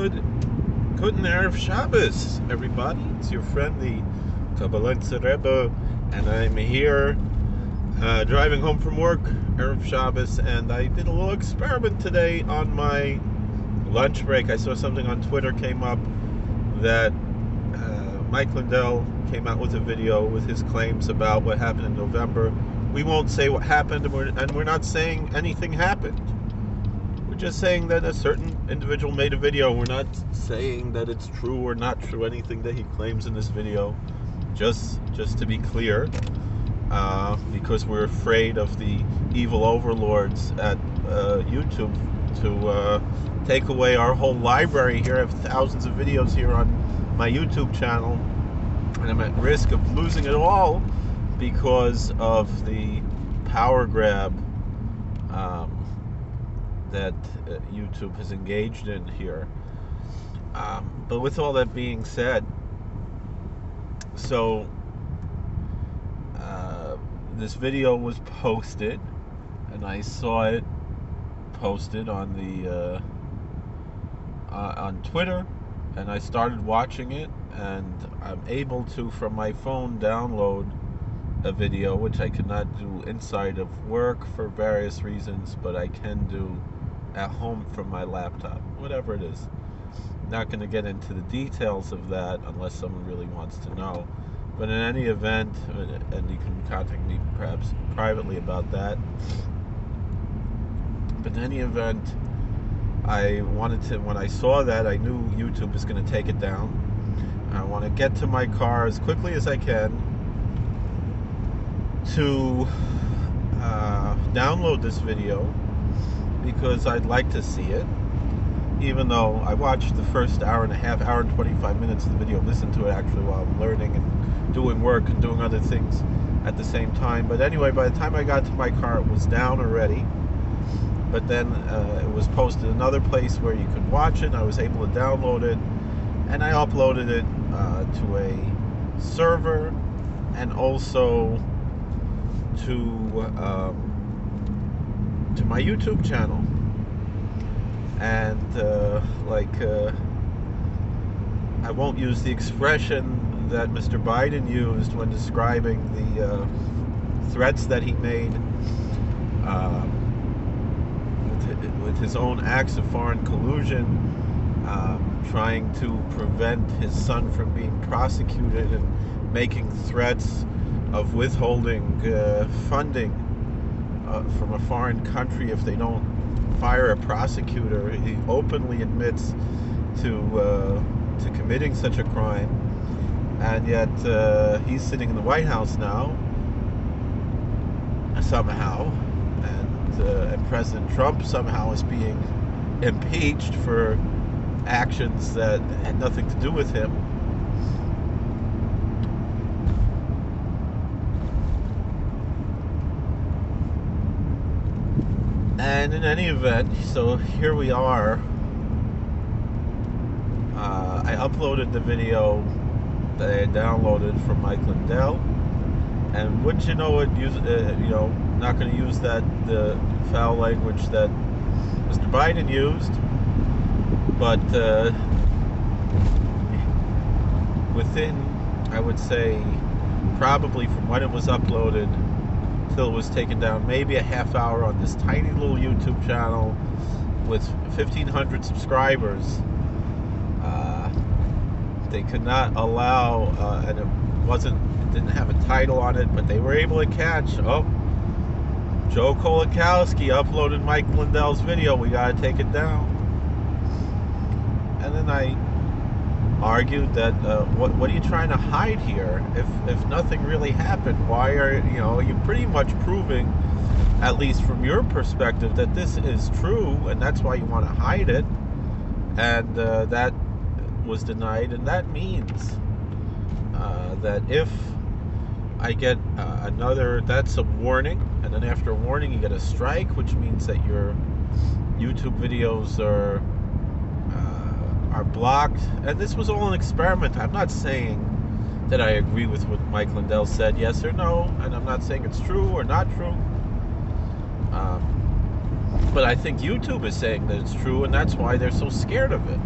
Guten Erev Shabbos, everybody. It's your friend, the Kabbalenzer Rebbe, and I'm here driving home from work, Erev Shabbos, and I did a little experiment today on my lunch break. I saw something on Twitter came up that Mike Lindell came out with a video with his claims about what happened in November. We won't say what happened, and we're not saying anything happened. We're just saying that a certain individual made a video. We're not saying that it's true or not true, anything that he claims in this video. Just to be clear, because we're afraid of the evil overlords at YouTube to take away our whole library here. I have thousands of videos here on my YouTube channel, and I'm at risk of losing it all because of the power grab that YouTube has engaged in here. But with all that being said, so this video was posted, and I saw it posted on the on Twitter, and I started watching it, and I'm able to, from my phone, download a video, which I could not do inside of work for various reasons, but I can do at home from my laptop, whatever it is. Not going to get into the details of that unless someone really wants to know. But in any event, and you can contact me perhaps privately about that. But in any event, I wanted to, when I saw that, I knew YouTube was going to take it down. I want to get to my car as quickly as I can to download this video, because I'd like to see it, even though I watched the first hour and 25 minutes of the video, listened to it actually while I'm learning and doing work and doing other things at the same time. But anyway, by the time I got to my car, it was down already. But then it was posted another place where you could watch it. I was able to download it, and I uploaded it to a server, and also to my YouTube channel. And I won't use the expression that Mr. Biden used when describing the threats that he made with his own acts of foreign collusion, trying to prevent his son from being prosecuted and making threats of withholding funding from a foreign country if they don't fire a prosecutor. He openly admits to committing such a crime, and yet he's sitting in the White House now somehow, and President Trump somehow is being impeached for actions that had nothing to do with him. And in any event, so here we are. I uploaded the video that I had downloaded from Mike Lindell, and wouldn't you know it, not going to use the foul language that Mr. Biden used, but within, I would say, probably from when it was uploaded till it was taken down, maybe a half hour on this tiny little YouTube channel with 1,500 subscribers, they could not allow, and it didn't have a title on it, but they were able to catch, Joe Kolakowski uploaded Mike Lindell's video, we gotta take it down. And then I argued that what are you trying to hide here? If nothing really happened, why are you pretty much proving, at least from your perspective, that this is true, and that's why you want to hide it. And that was denied, and that means that if I get that's a warning, and then after a warning you get a strike, which means that your YouTube videos are blocked. And this was all an experiment. I'm not saying that I agree with what Mike Lindell said, yes or no, and I'm not saying it's true or not true. But I think YouTube is saying that it's true, and that's why they're so scared of it.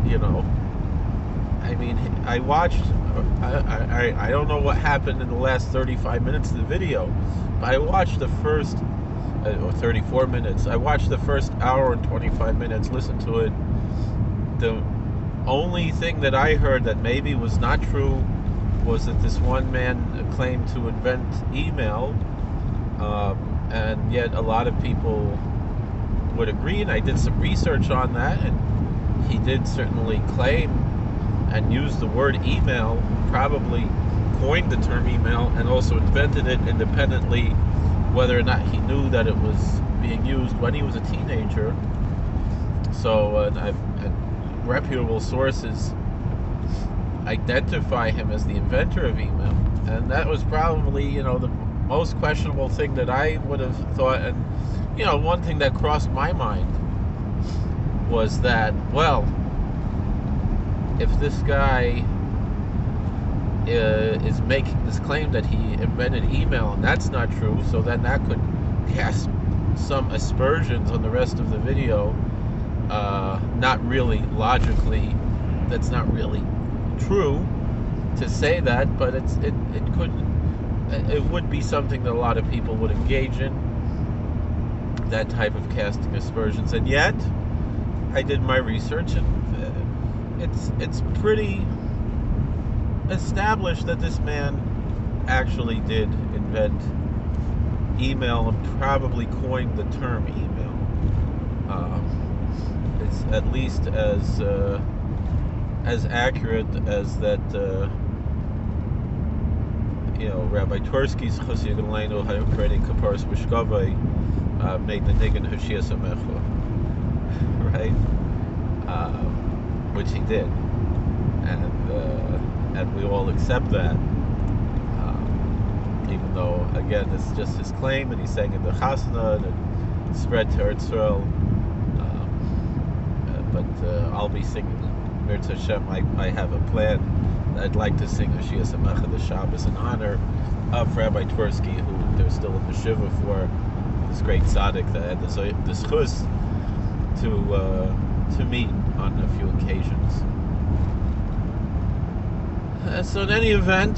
you know, I mean, I watched. I don't know what happened in the last 35 minutes of the video, but I watched the first or 34 minutes. I watched the first hour and 25 minutes. Listened to it. The only thing that I heard that maybe was not true was that this one man claimed to invent email, and yet a lot of people would agree. And I did some research on that, and he did certainly claim and used the word email, probably coined the term email, and also invented it independently, whether or not he knew that it was being used when he was a teenager. So, and reputable sources identify him as the inventor of email, and that was probably, you know, the most questionable thing that I would have thought. And, you know, one thing that crossed my mind was that, well, if this guy is making this claim that he invented email and that's not true, so then that could cast some aspersions on the rest of the video. Not really logically, that's not really true to say that, but it would be something that a lot of people would engage in, that type of casting aspersions. And yet I did my research, and it's pretty established that this man actually did invent email and probably coined the term email. It's at least as accurate as that, you know, Rabbi Twersky's Chosy Galeinu Hayokradi Kaparis Mishkavai made the Nigan Hashia Samecha, right? Which he did, and we all accept that, even though, again, it's just his claim, and he's saying in the Chasna, and it spread to Eretz. But I'll be singing Mirz Hashem. I have a plan. I'd like to sing Hashia Samecha the Shabbos in honor of Rabbi Twersky, who they're still in the Shiva for, this great tzaddik that had the zchus to meet on a few occasions. So in any event,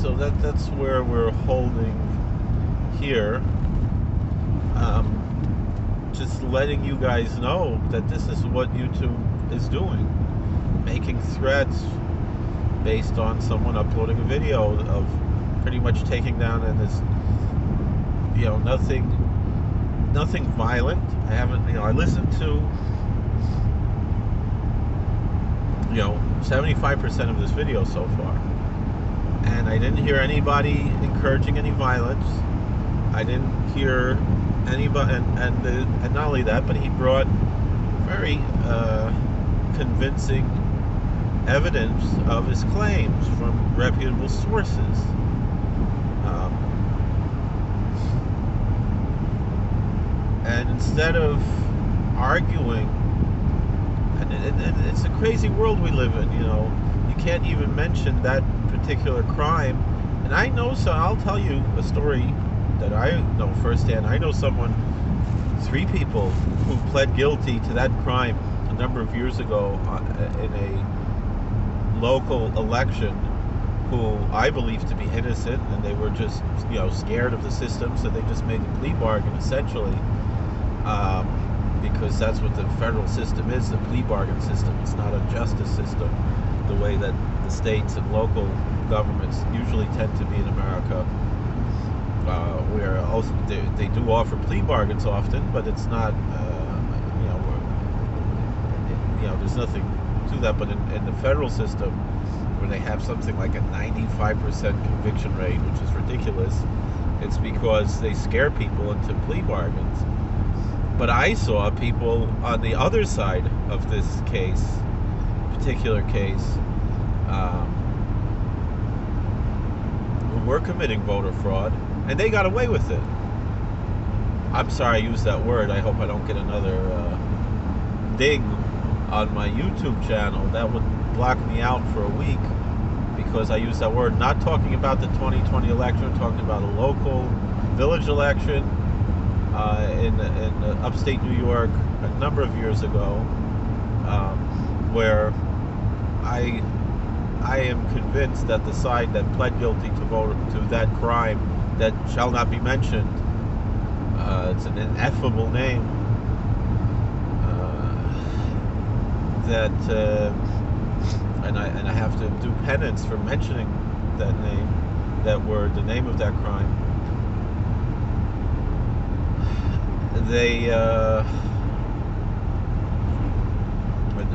so that's where we're holding here. Just letting you guys know that this is what YouTube is doing, making threats based on someone uploading a video of pretty much taking down, and this, you know, nothing violent. I haven't, you know, I listened to, you know, 75% of this video so far, and I didn't hear anybody encouraging any violence. I didn't hear anybody, and not only that, but he brought very convincing evidence of his claims from reputable sources. And instead of arguing, and it's a crazy world we live in, you know, you can't even mention that particular crime. And I know, so I'll tell you a story that I know firsthand. I know someone, 3 people, who pled guilty to that crime a number of years ago in a local election, who I believe to be innocent, and they were just, you know, scared of the system, so they just made the plea bargain, essentially, because that's what the federal system is, the plea bargain system. It's not a justice system the way that the states and local governments usually tend to be in America, where also they do offer plea bargains often, but it's not, you know, there's nothing to that. But in the federal system, where they have something like a 95% conviction rate, which is ridiculous, it's because they scare people into plea bargains. But I saw people on the other side of this particular case, who were committing voter fraud, and they got away with it. I'm sorry I used that word. I hope I don't get another ding on my YouTube channel. That would block me out for a week, because I used that word, not talking about the 2020 election, talking about a local village election in upstate New York a number of years ago, where I I am convinced that the side that pled guilty to vote to that crime that shall not be mentioned, it's an ineffable name, that and I have to do penance for mentioning that name, that word, the name of that crime. They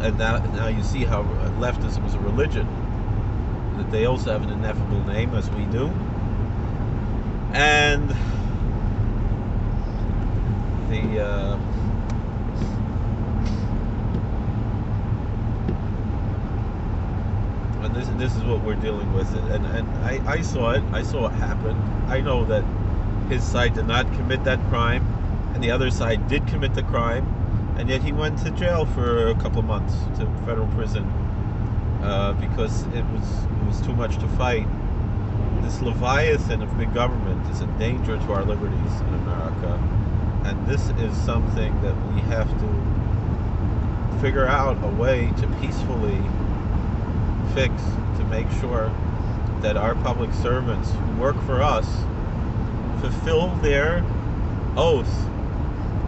and now you see how leftism is a religion. That they also have an ineffable name, as we do, and the and this is what we're dealing with, and I saw it. I saw it happen. I know that his side did not commit that crime, and the other side did commit the crime, and yet he went to jail for a couple of months, to federal prison, because it was too much to fight. This leviathan of big government is a danger to our liberties in America, and this is something that we have to figure out a way to peacefully fix, to make sure that our public servants who work for us fulfill their oath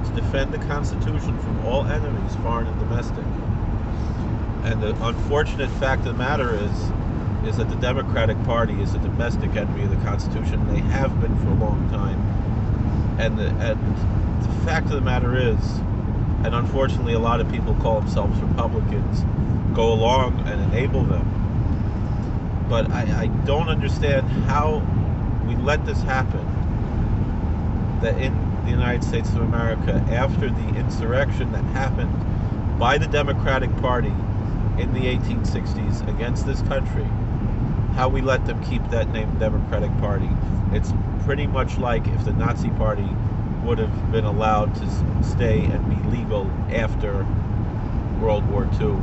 to defend the Constitution from all enemies, foreign and domestic. And the unfortunate fact of the matter is that the Democratic Party is a domestic enemy of the Constitution. They have been for a long time. And the fact of the matter is, and unfortunately a lot of people call themselves Republicans, go along and enable them. But I don't understand how we let this happen, that in the United States of America, after the insurrection that happened by the Democratic Party in the 1860s against this country, how we let them keep that name, Democratic Party. It's pretty much like if the Nazi Party would have been allowed to stay and be legal after World War II.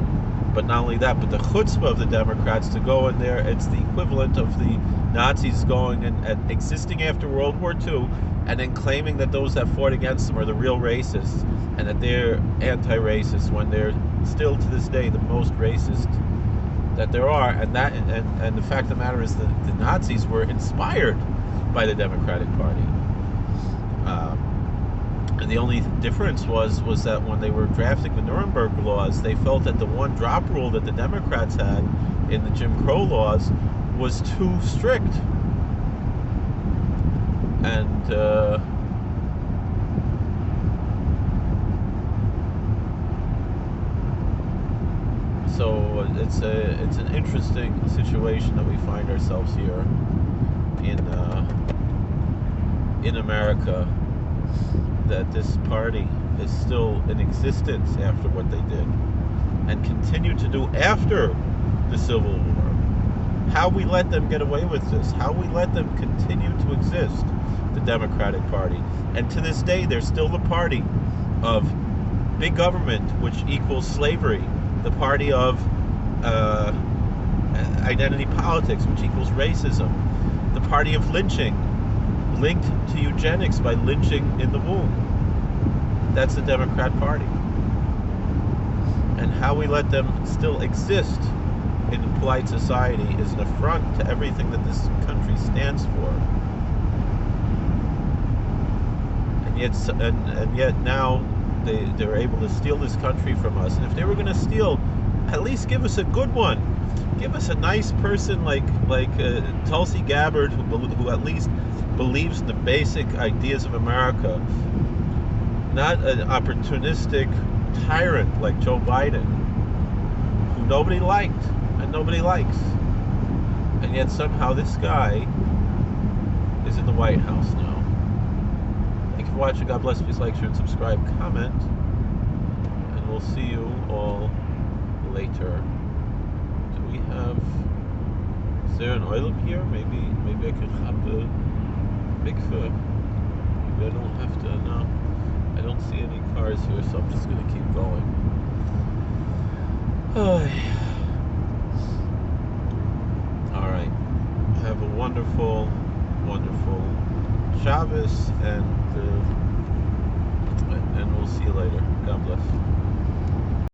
But not only that, but the chutzpah of the Democrats to go in there, it's the equivalent of the Nazis going and existing after World War II and then claiming that those that fought against them are the real racists and that they're anti-racist when they're still to this day the most racist that there are. And the fact of the matter is that the Nazis were inspired by the Democratic Party. And the only difference was that when they were drafting the Nuremberg laws, they felt that the one drop rule that the Democrats had in the Jim Crow laws was too strict. And so it's an interesting situation that we find ourselves here in America, that this party is still in existence after what they did and continue to do after the Civil War. How we let them get away with this, how we let them continue to exist, the Democratic Party. And to this day, they're still the party of big government, which equals slavery, the party of identity politics, which equals racism, the party of lynching, linked to eugenics by lynching in the womb. That's the Democrat Party. And how we let them still exist in polite society is an affront to everything that this country stands for. And yet now they're able to steal this country from us. And if they were going to steal, at least give us a good one. Give us a nice person like Tulsi Gabbard, who at least believes in the basic ideas of America, not an opportunistic tyrant like Joe Biden, who nobody liked and nobody likes. And yet somehow this guy is in the White House now. Thank you for watching. God bless. Please like, share, and subscribe, comment, and we'll see you all later. Do we have... Is there an oilam here? Maybe I could have the Bigfoot. Maybe I don't have to. No, I don't see any cars here, so I'm just gonna keep going. All right. Have a wonderful, wonderful Shabbos, and we'll see you later. God bless.